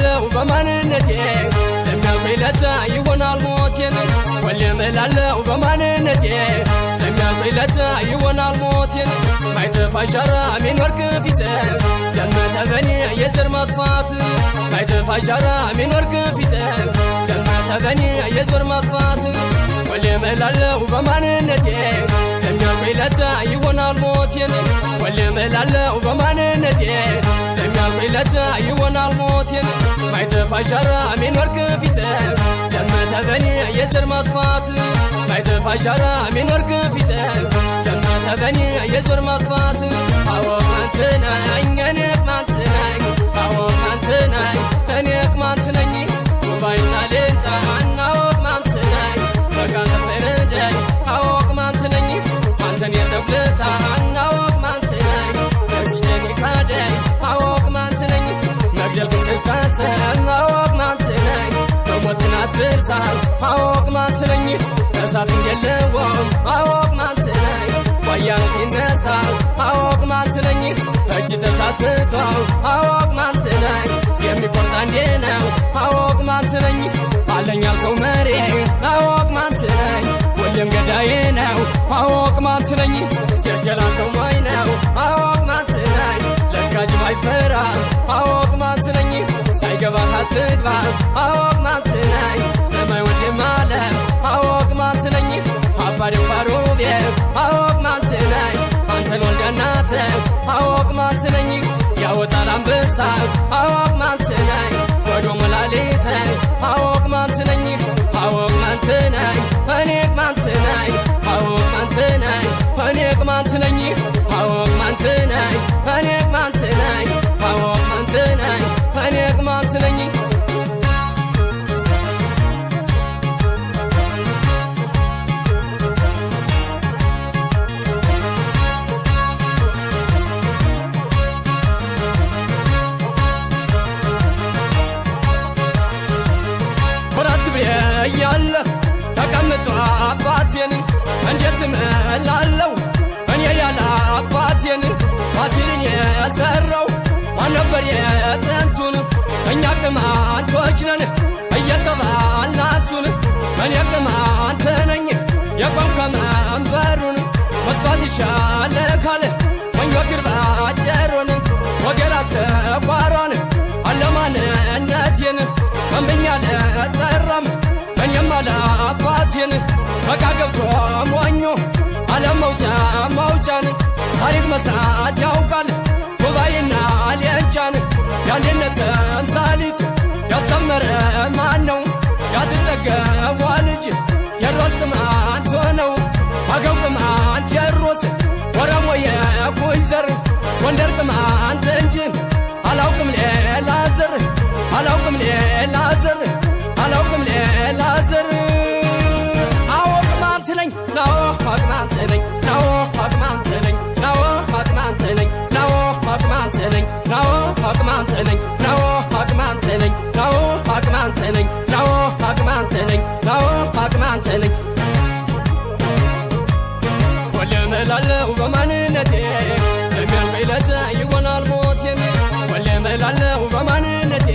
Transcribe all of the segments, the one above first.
እላለሁ በማንነቴ ዘሚያቆይለታ ይሆናል ሞቴን ሁሌም እላለሁ በማንነቴ ዘሚያቆይለታ ይሆናል ሞቴን ማይጠፋ ሻራ ሚኖር ከፊቴ ዘመተ በኔ የዘር ማጥፋት ማይጠፋ ሻራ ሚኖር ከፊቴ ዘመተ በኔ የዘር ማጥፋት ሁሌም እላለሁ በማንነቴ ዘሚያቆይለታ ይሆናል ሞቴን ሁሌም እላለሁ በማንነቴ ዘሚያቆይለታ ይሆናል ሞቴን ማይጠፋ ሻራ ሚኖር ከፊቴ ዘመተ በኔ የዘር ማጥፋት ማይጠፋ ሻራ ሚኖር ከፊቴ ዘመተ በኔ የዘር ማጥፋት አወቅ አንተ ነኝ እኔ ቅማንት ነኝ አወቅ አንተ ነኝ እኔ ቅማንት ነኝ ጉባኤና ሌንጫ አናወቅ ቅማንት ነኝ በጋን ተፈረደኝ አወቅ ቅማንት ነኝ አንተን የተውለታ አናወቅ ቅማንት ነኝ ለሚጀኔ ካደኝ አወቅ ቅማንት ነኝ መግደል ክስተታሰብ አወቅ ቅማንት ነኝ በሞትን አትርሳል አወቅ ቅማንት ነኝ እሳት እንደለውም አወቅ ቅማንት ነኝ ዋያን ሲነሳ አወቅ ቅማንት ነኝ እጅ ተሳስተው አወቅ ቅማንት ነኝ የሚቆርጥ አንዴ ነው አወቅ ቅማንት ነኝ አለኝ ያልከው መሬ አወቅ ቅማንት ነኝ ሁሌም ገዳዬ ነው አወቅ ቅማንት ነኝ ሲያጀላከው ማይ ነው አወቅ ቅማንት ነኝ ለካጅ ማይፈራ አወቅ ቅማንት ነኝ ሳይገባት አትግባ አወቅ ቅማንት ነኝ ሰማይ ወንድም አለ አወቅ ቅማንት ነኝ አባደ ፋሮቤ አወቅ ቅማንት ነኝ አንተን ወልደ እናት አወቅ ቅማንት ነኝ ያወጣል አንበሳ አወቅ ቅማንት ነኝ ወዶ መላሌት አወቅ ቅማንት ነኝ አወቅ ቅማንት ነኝ እኔ ቅማንት ነኝ አወቅ ቅማንት ነኝ እኔ ቅማንት ነኝ አወቅ ቅማንት ነኝ እኔ ቅማንት ነኝ አወቅ ቅማንት ነኝ እኔ ቅማንት ነኝ እያለ ተቀምጦ አባቴን እንዴት እምላለሁ እኔ ያለ አባቴን ፋሲልን የሰራው ማን ነበር የጥንቱን እኛ ቅማንቶች ነን እየተባልናቱን እኔ ቅማንት ነኝ የቋንቋ መንበሩን መስፋት ይሻለካል ወንጆ ግርባ አጀሮን ወገራ አስተቋሯን አለማንነቴን እምብኛ ለጠራም እኔም አለ አባቴን በቃ ገብቶ ሞኞ አለም መውጫ ማውጫን ታሪክ መስራት ያውቃል ጉባኤና ሌንጫን የአንድነት ተምሳሊት ያስተመረ ማን ነው ያትጠገቧ ልጅ ቴዎድሮስ ቅማንት ሆነው አገው ቅማንት ቴዎድሮስ ወረሞ የኩይ ዘር ጎንደር ቅማንት እንጂ አላውቅም ሌላ ዘር አላውቅም ሌላ ዘር አላውቅም ሌላ ዘር አወቅ ቅማንት ነኝ ናዎ ቅማንት ነኝ ናዎ ቅማንት ነኝ ናዎ ቅማንት ነኝ ናዎ ቅማንት ነኝ ናዎ ቅማንት ነኝ ናዎ ቅማንት ነኝ ናዎ ቅማንት ነኝ ናዎ ቅማንት ነኝ ናዎ ቅማንት ነኝ ሁሌም እላለሁ በማንነቴ ዘሚያቆይለታ ይሆናል ሞቴን ሁሌም እላለሁ በማንነቴ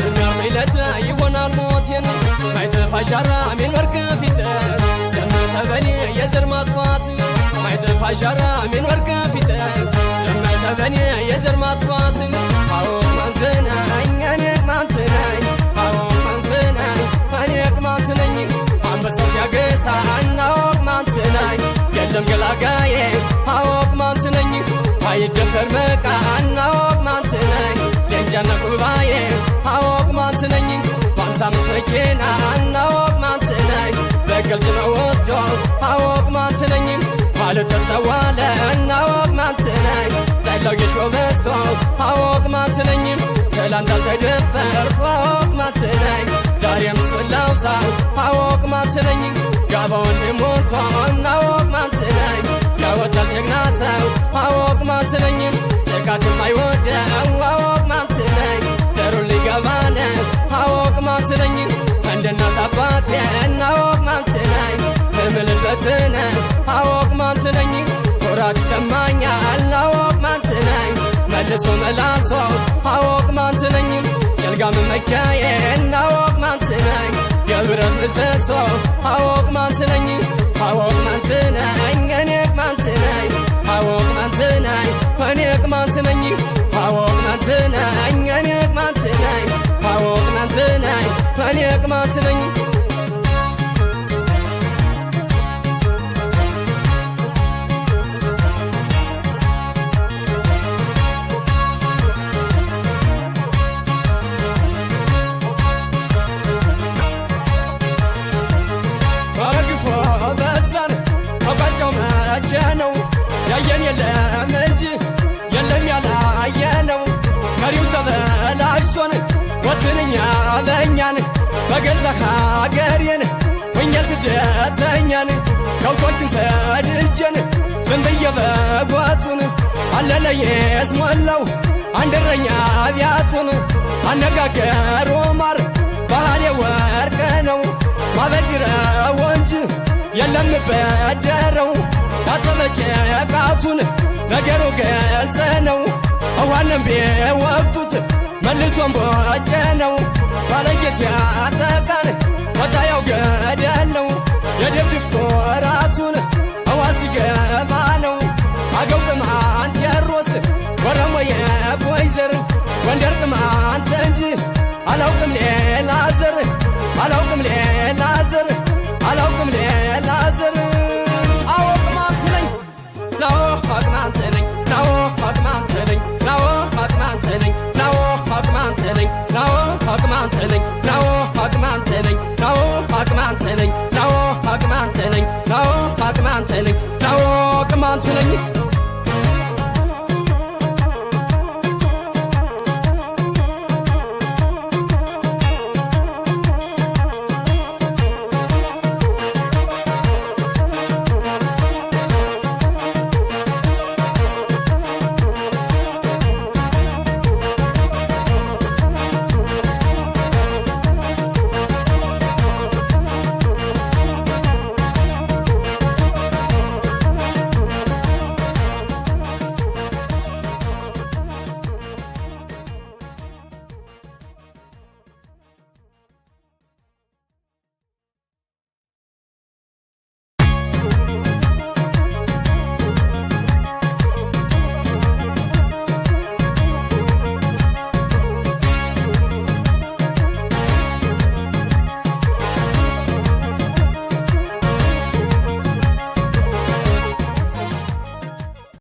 ዘሚያቆይለታ ይሆናል ሞቴን ማይጠፋ ሻራ ሚኖር ከፊቴ ዘመተ በኔ የዘር ማጥፋት ማይጠፋ ሻራ ሚኖር ከፊቴ ዘመተ በኔ የዘር ማጥፋት አወቅ ቅማንት ነኝ እኔ ቅማንት ነኝ አወቅ ቅማንት ነኝ እኔ ቅማንት ነኝ አንበሳው ሲያገሳ አናወቅ ቅማንት ነኝ የለም ገላጋዬ አወቅ ቅማንት ነኝ አይደፈር መቃ አናወቅ ቅማንት ነኝ ሌንጫና ጉባኤ አወቅ ቅማንት ነኝ በአምሳ አምስት መኪና አናወቅ ቅማንት ነኝ በቀልድ ነው ወስዶ አወቅ ቅማንት ነኝ ባልጠጣዋለ አናወቅ ቅማንት ነኝ ዳይላው የሾበስቶ አወቅ ቅማንት ነኝ ትላንት አልተደፈርኩ አወቅ ቅማንት ነኝ ዛሬም ስላውሳው አወቅ ቅማንት ነኝ ጋባ ወንድሞቶ አወቅ ቅማንት ነኝ ያወጣል ጀግና ሰው አወቅ ቅማንት ነኝ ጥቃት የማይወደው አወቅ ቅማንት ነኝ ደሩን ሊገባ ነው አወቅ ቅማንት ነኝ እንደ እናት አባቴ አወቅ ቅማንት ነኝ በምልበት ነው አወቅ ቅማንት ነኝ ኩራት ይሰማኛል አወቅ ቅማንት ነኝ መልሶ መላልሶ አወቅ ቅማንት ነኝ የልጋም መካዬን አወቅ ማንትነኝ የብረት ምሰሶ አወቅ ማንትነኝ አወቅ ማንትነኝ እኔቅ ማንትነኝ አወቅ ማንትነኝ እኔቅ ማንትነኝ አወቅ ማንትነኝ እኔቅ ማንትነኝ አወቅ ማንትነኝ እኔቅ ማንትነኝ ነው ያየን የለም እንጂ የለም ያላየነው መሪው ተበላሽቶን ወትንኛ ለኛን በገዛ ሀገሬን እኛ ስደተኛን ከብቶችን ሰድጀን ስንብየ በጓቱን አለለየስ ሞላው አንደረኛ አብያቱን አነጋገሩ ማር ባህል የወርቅ ነው ማበድረው እንጂ የለም በደረው ታጠበች ቃቱን ነገሩ ገልጸ ነው ውሃንም ቢወቅቱት መልሶም ቦጨ ነው ባለጌ ሲያጠቃን ወጣያው ገደል ነው የደብድፍ ኮራቱን ውሃ ሲገባ ነው አገው ቅማንት የሮስ ወረሞ የቦይዘር ጎንደር ቅማንት እንጂ አላውቅም ሌላ ዘር አላውቅም ሌላ ዘር አላውቅም ሌላ ዘር አወቅ ማንትነኝ ናዎ አቅማንትነኝ ናዎ አቅማንትነኝ ናዎ አቅማንትነኝ ናዎ አቅማንትነኝ ናዎ አቅማንትነኝ ናዎ አቅማንትነኝ ናዎ አቅማንትነኝ ናዎ አቅማንትነኝ ናዎ አቅማንትነኝ ናዎ አቅማንትነኝ